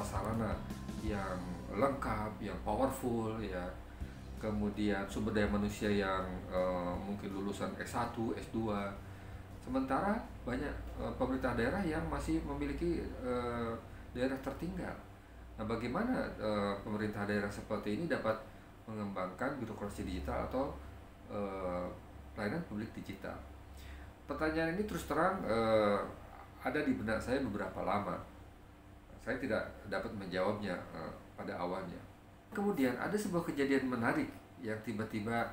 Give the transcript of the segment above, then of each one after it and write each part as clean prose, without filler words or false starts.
prasarana yang lengkap, yang powerful ya, kemudian sumber daya manusia yang mungkin lulusan S1, S2. Sementara banyak pemerintah daerah yang masih memiliki daerah tertinggal. Nah, bagaimana pemerintah daerah seperti ini dapat mengembangkan birokrasi digital atau pelayanan publik digital? Pertanyaan ini terus terang ada di benak saya beberapa lama. Saya tidak dapat menjawabnya pada awalnya. Kemudian ada sebuah kejadian menarik yang tiba-tiba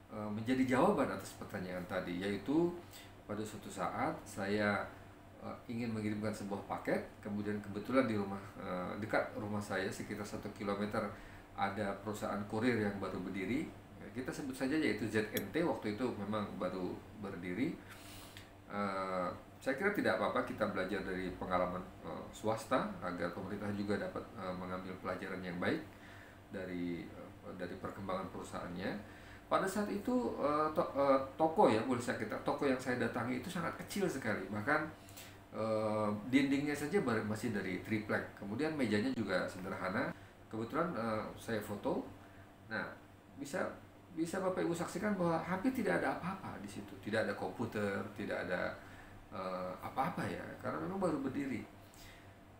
menjadi jawaban atas pertanyaan tadi, yaitu pada suatu saat saya ingin mengirimkan sebuah paket, kemudian kebetulan di rumah dekat rumah saya sekitar 1 kilometer ada perusahaan kurir yang baru berdiri. Kita sebut saja yaitu ZNT, waktu itu memang baru berdiri. Saya kira tidak apa-apa kita belajar dari pengalaman swasta agar pemerintah juga dapat mengambil pelajaran yang baik dari perkembangan perusahaannya. Pada saat itu toko ya, boleh saya kata toko yang saya datangi itu sangat kecil sekali, bahkan dindingnya saja masih dari triplek, kemudian mejanya juga sederhana. Kebetulan saya foto. Nah, bisa Bapak Ibu saksikan bahwa hampir tidak ada apa-apa di situ, tidak ada komputer, tidak ada apa-apa ya, karena memang baru berdiri.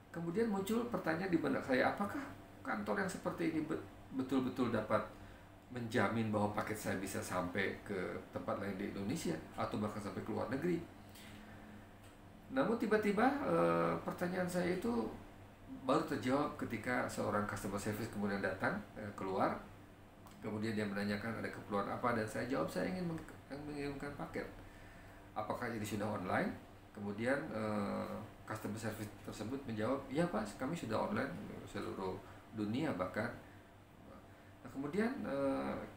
Kemudian muncul pertanyaan di benak saya, apakah kantor yang seperti ini betul-betul dapat menjamin bahwa paket saya bisa sampai ke tempat lain di Indonesia atau bahkan sampai ke luar negeri? Namun tiba-tiba pertanyaan saya itu baru terjawab ketika seorang customer service kemudian datang keluar. Kemudian dia menanyakan ada keperluan apa, dan saya jawab saya ingin mengirimkan paket. Apakah ini sudah online? Kemudian customer service tersebut menjawab, iya Pak, kami sudah online seluruh dunia bahkan. Nah, kemudian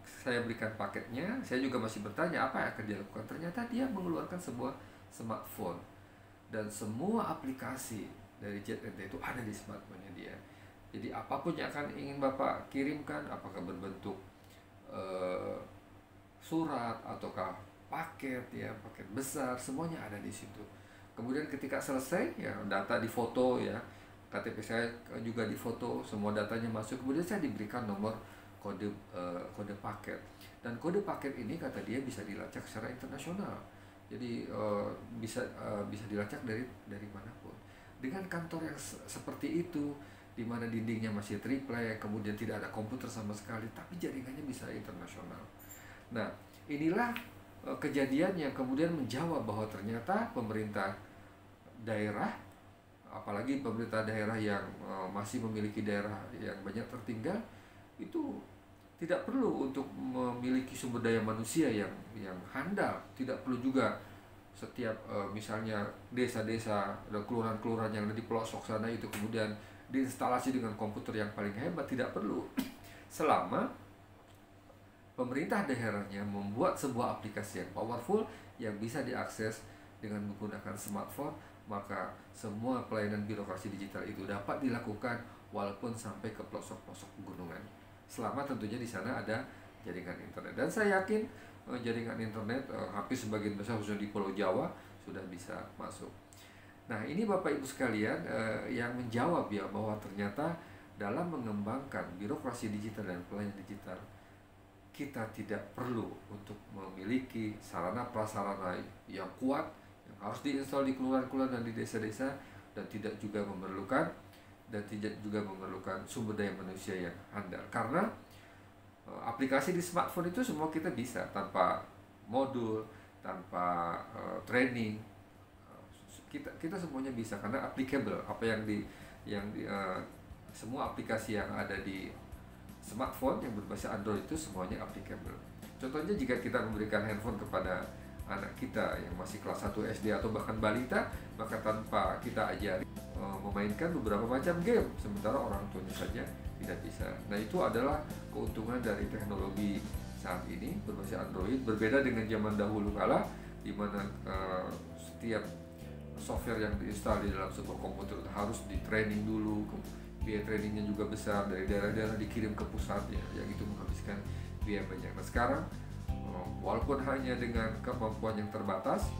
saya berikan paketnya. Saya juga masih bertanya apa yang akan dia lakukan. Ternyata dia mengeluarkan sebuah smartphone, dan semua aplikasi dari ZNT itu ada di smartphone-nya dia. Jadi apapun yang akan ingin Bapak kirimkan, apakah berbentuk surat ataukah paket ya, paket besar, semuanya ada di situ. Kemudian ketika selesai ya, data difoto ya, KTP saya juga difoto, semua datanya masuk. Kemudian saya diberikan nomor kode paket, dan kode paket ini kata dia bisa dilacak secara internasional. Jadi bisa dilacak dari manapun. Dengan kantor yang seperti itu, di mana dindingnya masih triplek, kemudian tidak ada komputer sama sekali, tapi jaringannya bisa internasional. Nah, inilah kejadian yang kemudian menjawab bahwa ternyata pemerintah daerah, apalagi pemerintah daerah yang masih memiliki daerah yang banyak tertinggal, itu tidak perlu untuk memiliki sumber daya manusia yang handal. Tidak perlu juga setiap misalnya desa-desa dan kelurahan-kelurahan yang ada di pelosok sana itu kemudian diinstalasi dengan komputer yang paling hebat. Tidak perlu. Selama pemerintah daerahnya membuat sebuah aplikasi yang powerful yang bisa diakses dengan menggunakan smartphone, maka semua pelayanan birokrasi digital itu dapat dilakukan walaupun sampai ke pelosok-pelosok pegunungan. Selama tentunya di sana ada jaringan internet. Dan saya yakin jaringan internet hampir sebagian besar khususnya di Pulau Jawa sudah bisa masuk. Nah, ini Bapak Ibu sekalian yang menjawab ya bahwa ternyata dalam mengembangkan birokrasi digital dan pelayanan digital, kita tidak perlu untuk memiliki sarana prasarana yang kuat yang harus diinstal di kelurahan-kelurahan dan di desa-desa, dan tidak juga memerlukan sumber daya manusia yang handal. Karena aplikasi di smartphone itu semua kita bisa tanpa modul, tanpa training. Kita semuanya bisa karena applicable. Semua aplikasi yang ada di smartphone yang berbasis Android itu semuanya applicable. Contohnya jika kita memberikan handphone kepada anak kita yang masih kelas 1 SD atau bahkan balita, maka tanpa kita ajari memainkan beberapa macam game, sementara orang tuanya saja tidak bisa. Nah, itu adalah keuntungan dari teknologi saat ini berbasis Android, berbeda dengan zaman dahulu kala di mana setiap software yang diinstal di dalam sebuah komputer harus di training dulu, biaya trainingnya juga besar, dari daerah-daerah dikirim ke pusat ya, yang itu menghabiskan biaya banyak. Nah, sekarang walaupun hanya dengan kemampuan yang terbatas,